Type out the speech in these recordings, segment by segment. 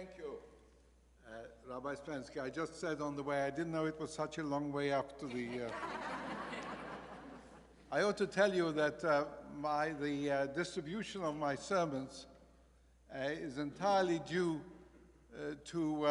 Thank you, Rabbi Spensky. I just said on the way, I didn't know it was such a long way up to the... I ought to tell you that the distribution of my sermons is entirely due to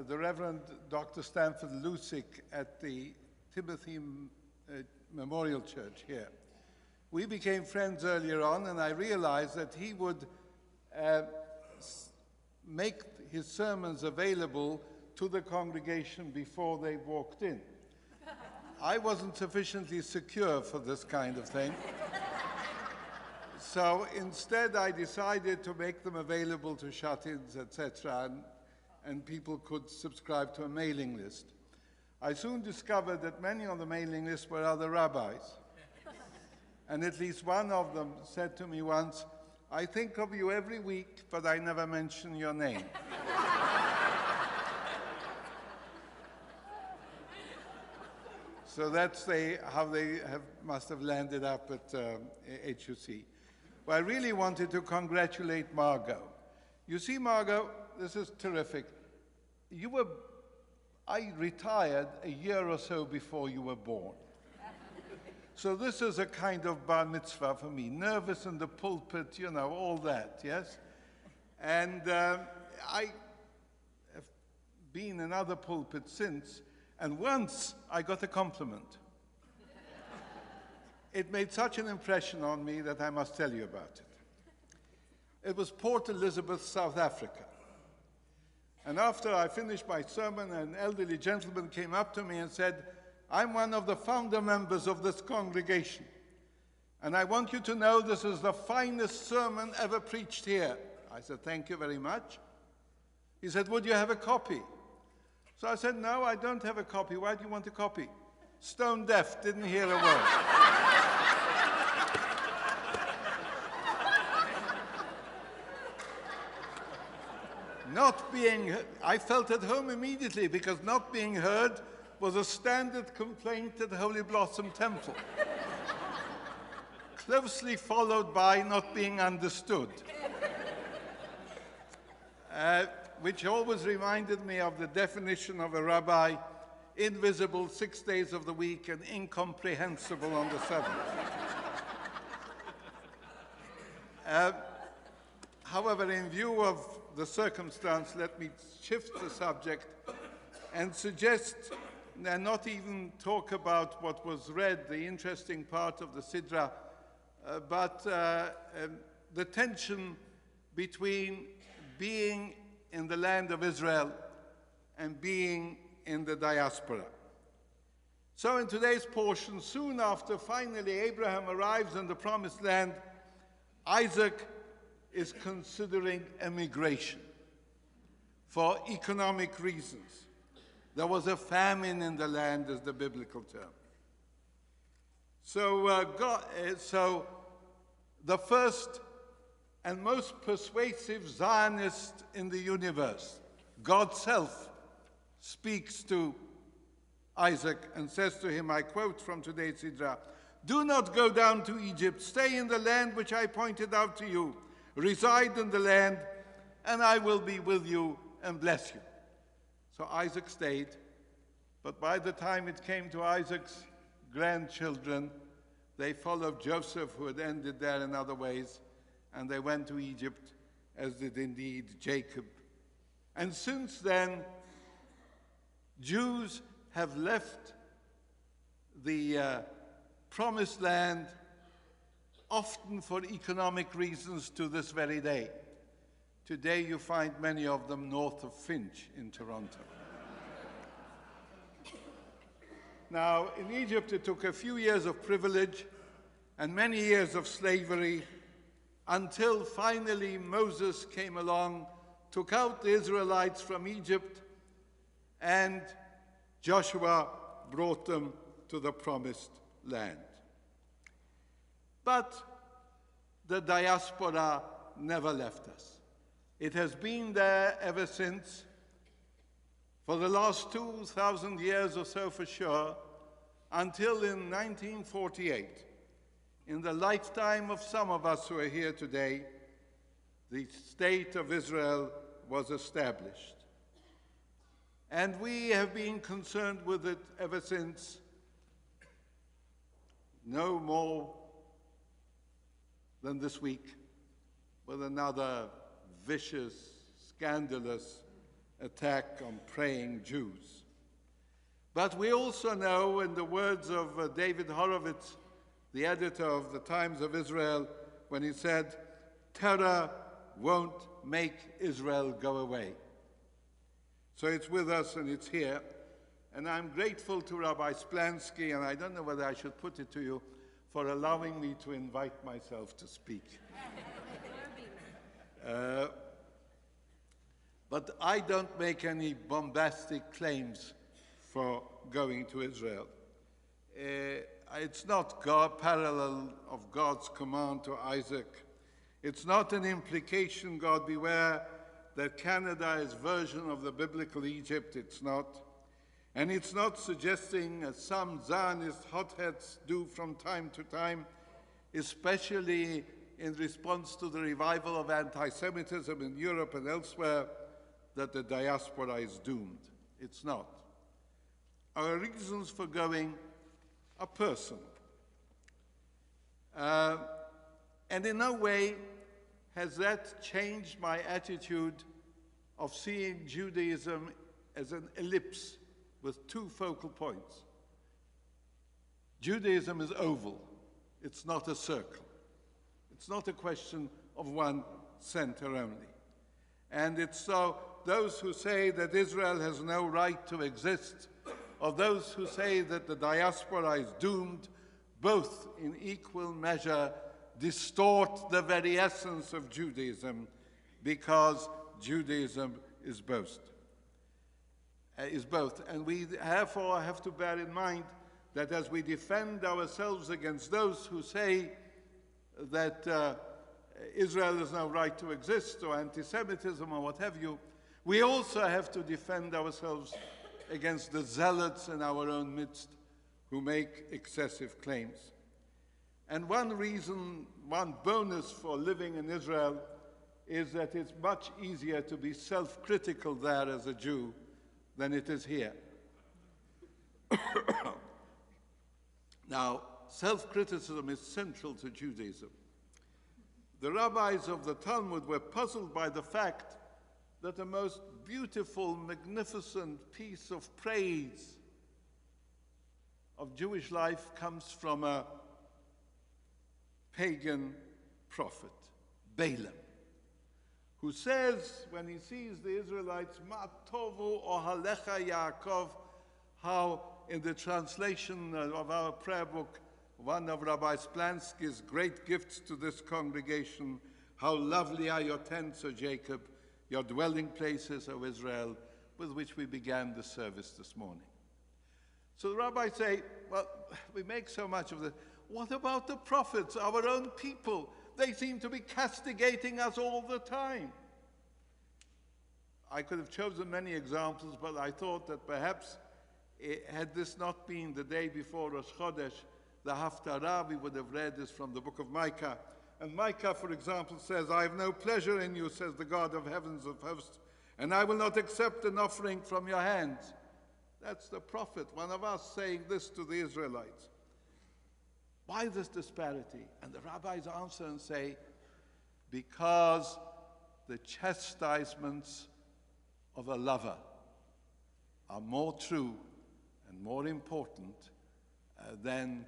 the Reverend Dr. Stanford Lusick at the Timothy Memorial Church here. We became friends earlier on, and I realized that he would make his sermons available to the congregation before they walked in. I wasn't sufficiently secure for this kind of thing. So instead, I decided to make them available to shut-ins, etc., and people could subscribe to a mailing list. I soon discovered that many on the mailing list were other rabbis. And at least one of them said to me once, "I think of you every week, but I never mention your name." So that's how they must have landed up at HUC. Well, I really wanted to congratulate Margot. You see, Margot, this is terrific. I retired a year or so before you were born. So this is a kind of bar mitzvah for me. Nervous in the pulpit, you know, all that, yes? And I have been in other pulpits since, and once I got a compliment. It made such an impression on me that I must tell you about it. It was Port Elizabeth, South Africa. And after I finished my sermon, an elderly gentleman came up to me and said, "I'm one of the founder members of this congregation, and I want you to know this is the finest sermon ever preached here." I said, "Thank you very much." He said, "Would you have a copy?" So I said, "No, I don't have a copy. Why do you want a copy?" Stone deaf, didn't hear a word. I felt at home immediately, because not being heard was a standard complaint at the Holy Blossom Temple, closely followed by not being understood, which always reminded me of the definition of a rabbi: invisible 6 days of the week and incomprehensible on the seventh. However, in view of the circumstance, let me shift the subject and suggest and not even talk about what was read, the interesting part of the Sidra, but the tension between being in the land of Israel and being in the diaspora. So in today's portion, soon after finally Abraham arrives in the promised land, Isaac is considering emigration for economic reasons. There was a famine in the land, is the biblical term. So the first and most persuasive Zionist in the universe, God self, speaks to Isaac and says to him, I quote from today's Sidra, "Do not go down to Egypt. Stay in the land which I pointed out to you. Reside in the land, and I will be with you and bless you." So Isaac stayed, but by the time it came to Isaac's grandchildren, they followed Joseph, who had ended there in other ways, and they went to Egypt, as did indeed Jacob. And since then, Jews have left the promised land, often for economic reasons, to this very day. Today you find many of them north of Finch in Toronto. Now, in Egypt it took a few years of privilege and many years of slavery until finally Moses came along, took out the Israelites from Egypt, and Joshua brought them to the promised land. But the diaspora never left us. It has been there ever since, for the last 2,000 years or so for sure, until in 1948, in the lifetime of some of us who are here today, the state of Israel was established. And we have been concerned with it ever since, no more than this week, with another vicious, scandalous attack on praying Jews. But we also know, in the words of David Horowitz, the editor of the Times of Israel, when he said, "Terror won't make Israel go away." So it's with us and it's here. And I'm grateful to Rabbi Splansky, and I don't know whether I should put it to you, for allowing me to invite myself to speak. But I don't make any bombastic claims for going to Israel. It's not parallel of God's command to Isaac. It's not an implication, God beware, that Canada is version of the biblical Egypt. It's not. And it's not suggesting, as some Zionist hotheads do from time to time, especially in response to the revival of anti-Semitism in Europe and elsewhere, that the diaspora is doomed. It's not. Our reasons for going are personal. And in no way has that changed my attitude of seeing Judaism as an ellipse with two focal points. Judaism is oval. It's not a circle. It's not a question of one center only. And it's so those who say that Israel has no right to exist, or those who say that the diaspora is doomed, both in equal measure distort the very essence of Judaism, because Judaism is both. And we therefore have to bear in mind that as we defend ourselves against those who say that Israel has no right to exist, or anti-Semitism, or what have you, we also have to defend ourselves against the zealots in our own midst who make excessive claims. And one reason, one bonus for living in Israel is that it's much easier to be self-critical there as a Jew than it is here. Now, self-criticism is central to Judaism. The rabbis of the Talmud were puzzled by the fact that the most beautiful, magnificent piece of praise of Jewish life comes from a pagan prophet, Balaam, who says, when he sees the Israelites, "Ma tovu ohalecha Yaakov," how in the translation of our prayer book, one of Rabbi Splansky's great gifts to this congregation, "How lovely are your tents, O Jacob, your dwelling places, O Israel," with which we began the service this morning. So the rabbis say, well, we make so much of this. What about the prophets, our own people? They seem to be castigating us all the time. I could have chosen many examples, but I thought that perhaps, had this not been the day before Rosh Chodesh, the Haftarah we would have read is from the book of Micah. And Micah, for example, says, "I have no pleasure in you, says the God of heavens of hosts, and I will not accept an offering from your hands." That's the prophet, one of us, saying this to the Israelites. Why this disparity? And the rabbis answer and say, because the chastisements of a lover are more true and more important than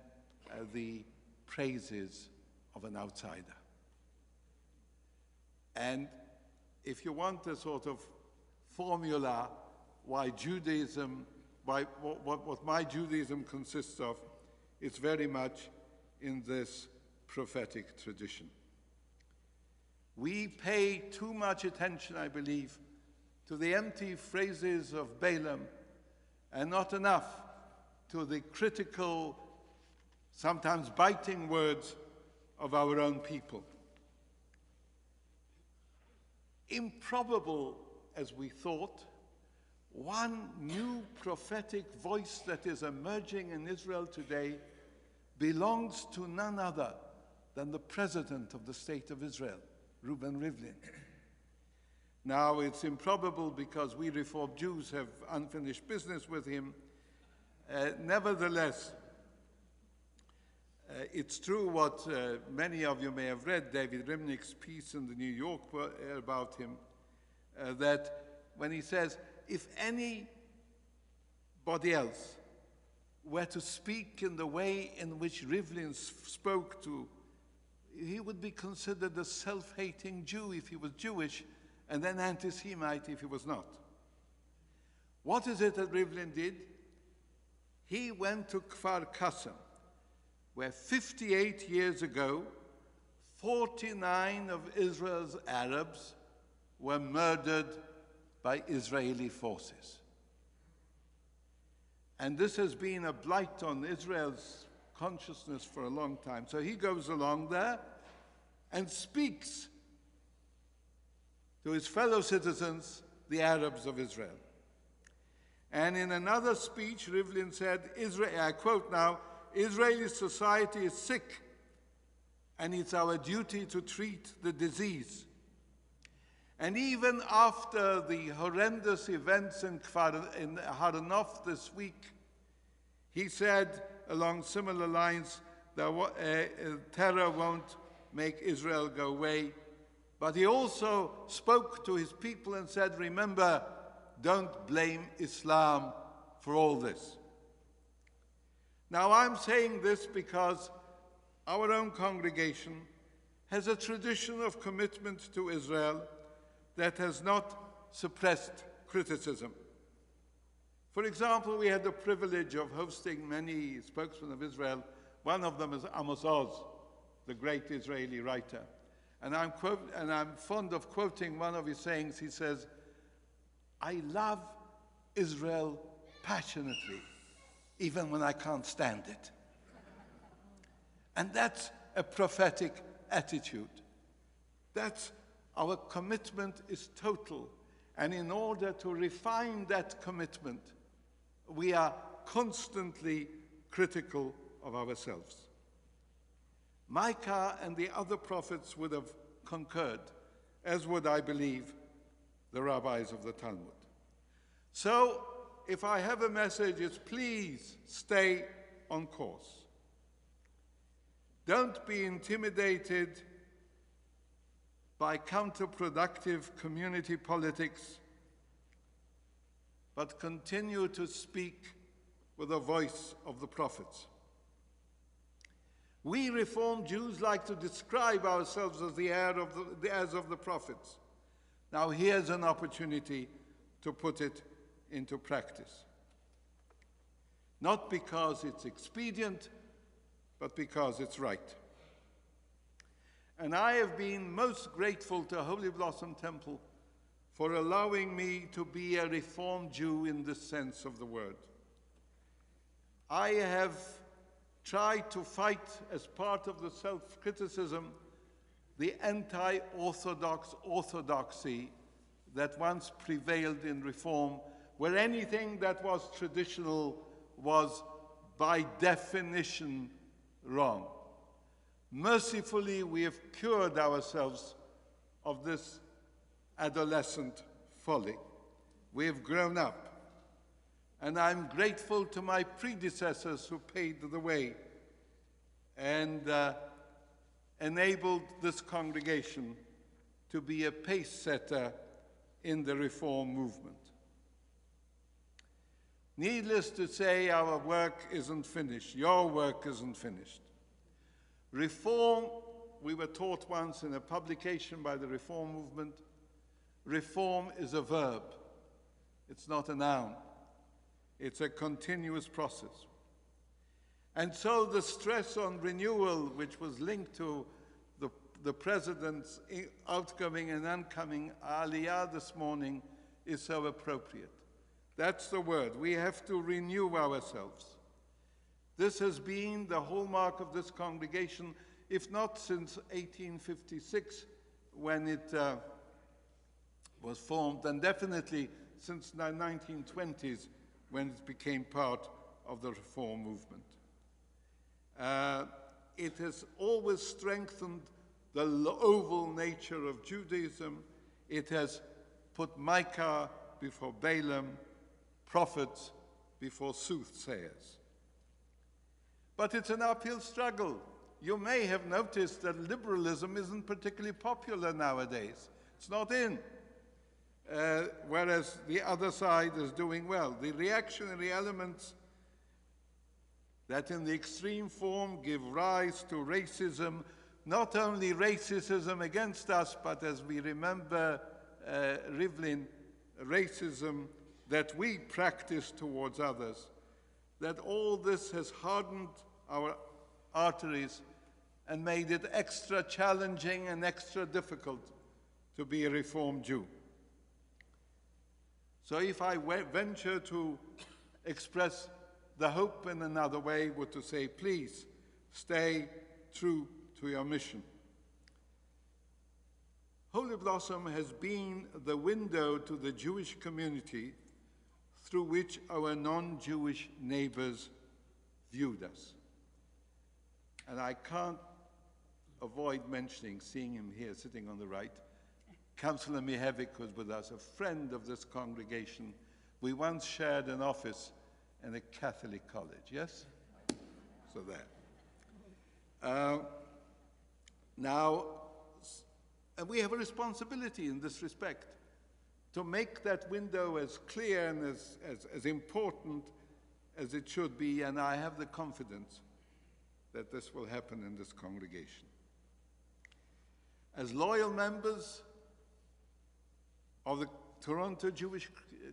the praises of an outsider. And if you want a sort of formula why Judaism, what my Judaism consists of, it's very much in this prophetic tradition. We pay too much attention, I believe, to the empty phrases of Balaam and not enough to the critical, sometimes biting words of our own people. Improbable as we thought, one new prophetic voice that is emerging in Israel today belongs to none other than the President of the State of Israel, Reuven Rivlin. Now, it's improbable because we Reformed Jews have unfinished business with him. Nevertheless, it's true what many of you may have read, David Rimnick's piece in the New York about him, that when he says, if anybody else were to speak in the way in which Rivlin spoke to, he would be considered a self-hating Jew if he was Jewish, and then anti-Semite if he was not. What is it that Rivlin did? He went to Kfar Qasim, where 58 years ago, 49 of Israel's Arabs were murdered by Israeli forces. And this has been a blight on Israel's consciousness for a long time. So he goes along there and speaks to his fellow citizens, the Arabs of Israel. And in another speech, Rivlin said, I quote now, Israeli society is sick, and it's our duty to treat the disease. And even after the horrendous events in Haranov this week, he said, along similar lines, that terror won't make Israel go away. But he also spoke to his people and said, remember, don't blame Islam for all this. Now, I'm saying this because our own congregation has a tradition of commitment to Israel that has not suppressed criticism. For example, we had the privilege of hosting many spokesmen of Israel. One of them is Amos Oz, the great Israeli writer. And I'm fond of quoting one of his sayings. He says, I love Israel passionately, even when I can't stand it. And that's a prophetic attitude. That's our commitment is total. And in order to refine that commitment, we are constantly critical of ourselves. Micah and the other prophets would have concurred, as would, I believe, the rabbis of the Talmud. So, if I have a message, it's please stay on course. Don't be intimidated by counterproductive community politics, but continue to speak with the voice of the prophets. We Reformed Jews like to describe ourselves as the heirs of the prophets. Now here's an opportunity to put it into practice. Not because it's expedient, but because it's right. And I have been most grateful to Holy Blossom Temple for allowing me to be a Reformed Jew in the sense of the word. I have tried to fight, as part of the self-criticism, the anti-Orthodox orthodoxy that once prevailed in Reform, where anything that was traditional was by definition wrong. Mercifully, we have cured ourselves of this adolescent folly. We have grown up. And I'm grateful to my predecessors who paved the way and enabled this congregation to be a pace setter in the Reform movement. Needless to say, our work isn't finished. Your work isn't finished. Reform, we were taught once in a publication by the Reform movement, reform is a verb. It's not a noun. It's a continuous process. And so the stress on renewal, which was linked to the President's outgoing and incoming aliyah this morning, is so appropriate. That's the word. We have to renew ourselves. This has been the hallmark of this congregation, if not since 1856, when it was formed, and definitely since the 1920s, when it became part of the Reform movement. It has always strengthened the oval nature of Judaism. It has put Micah before Balaam, prophets before soothsayers. But it's an uphill struggle. You may have noticed that liberalism isn't particularly popular nowadays. It's not in, whereas the other side is doing well. The reactionary elements that in the extreme form give rise to racism, not only racism against us, but as we remember Rivlin, racism that we practice towards others, that all this has hardened our arteries and made it extra challenging and extra difficult to be a Reformed Jew. So if I venture to express the hope in another way, would to say, please stay true to your mission. Holy Blossom has been the window to the Jewish community through which our non-Jewish neighbors viewed us. And I can't avoid mentioning, seeing him here sitting on the right, Councillor Mihevik was with us, a friend of this congregation. We once shared an office in a Catholic college, yes? So there. Now, and we have a responsibility in this respect to make that window as clear and as important as it should be, and I have the confidence that this will happen in this congregation. As loyal members of the Toronto Jewish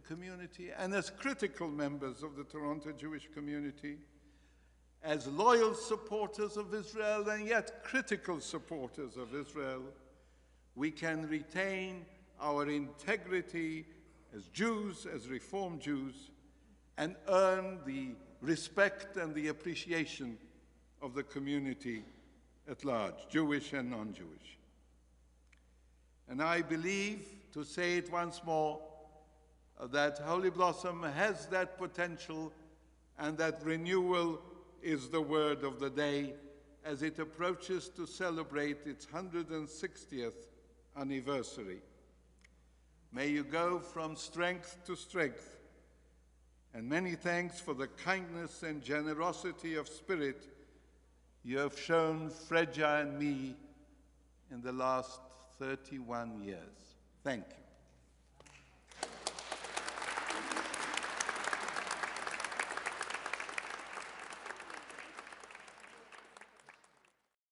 community and as critical members of the Toronto Jewish community, as loyal supporters of Israel and yet critical supporters of Israel, we can retain our integrity as Jews, as Reformed Jews, and earn the respect and the appreciation of the community at large, Jewish and non-Jewish. And I believe, to say it once more, that Holy Blossom has that potential and that renewal is the word of the day as it approaches to celebrate its 160th anniversary. May you go from strength to strength, and many thanks for the kindness and generosity of spirit you have shown Freja and me in the last 31 years. Thank you.